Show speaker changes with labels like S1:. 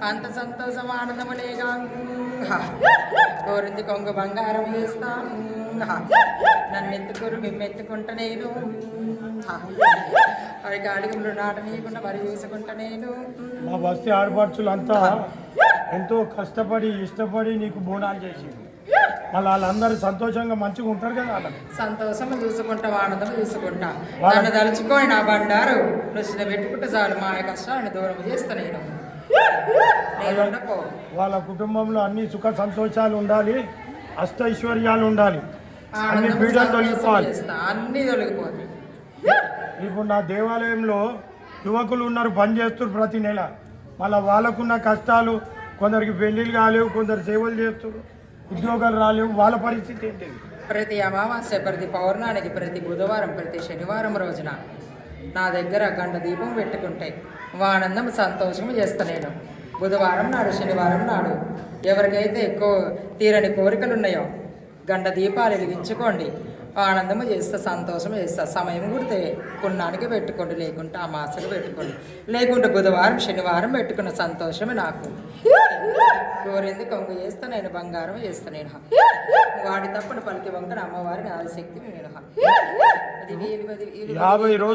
S1: అంత సంతోషం ఆనందములేగా కోరింది కొంగు బంగారం వేస్తా నన్ను ఎత్తుకోరు మిమ్మెత్తుకుంటా నేను అవి అడుగులు నాటనీయకుండా మరి చూసుకుంటా నేను.
S2: మా బస్తీ ఆడపడుచులంతా ఎంతో కష్టపడి ఇష్టపడి నీకు బోనాలు చేసింది. మళ్ళీ వాళ్ళందరూ సంతోషంగా మంచిగా ఉంటారు కదా. వాళ్ళకి
S1: సంతోషం చూసుకుంటా ఆనందం చూసుకుంటా నన్ను తలుచుకొని నా బండారు కృష్ణ పెట్టుకుంటే చాలు మా కష్టాలను దూరం చేస్తా నేను.
S2: వాళ్ళ కుటుంబంలో అన్ని సుఖ సంతోషాలు ఉండాలి, అష్టైశ్వర్యాలు ఉండాలి, అన్ని పీడలు తొలగిపోవాలి,
S1: అన్ని తొలగిపోతాయి.
S2: ఇప్పుడు నా దేవాలయంలో యువకులు ఉన్నారు, పని చేస్తారు ప్రతి నెల. మళ్ళీ వాళ్ళకున్న కష్టాలు, కొందరికి పెళ్ళిళ్ళు కాలేవు, కొందరు సేవలు చేస్తారు, ఉద్యోగాలు రాలేవు. వాళ్ళ పరిస్థితి ఏంటి?
S1: ప్రతి అమావాస్య, ప్రతి పౌర్ణానికి, ప్రతి బుధవారం, ప్రతి శనివారం రోజున నా దగ్గర గండ దీపం పెట్టుకుంటే ఆనందం సంతోషం చేస్తా నేను. బుధవారం నాడు, శనివారం నాడు ఎవరికైతే ఎక్కువ తీరని కోరికలు ఉన్నాయో గండ దీపాలు వెలిగించుకోండి, ఆనందము చేస్తా, సంతోషం చేస్తా. సమయం కుడితే పుణ్యానికి పెట్టుకోండి, లేకుంటే ఆ మాసకు పెట్టుకోండి, లేకుంటే బుధవారం శనివారం పెట్టుకున్న సంతోషమే నాకు. కోరింది కొంగు చేస్తా నేను, బంగారం చేస్తా నేను. వాడి తప్పుడు పలికి వంకన అమ్మవారిని ఆదిశక్తి నేను. అది 50 రోజులు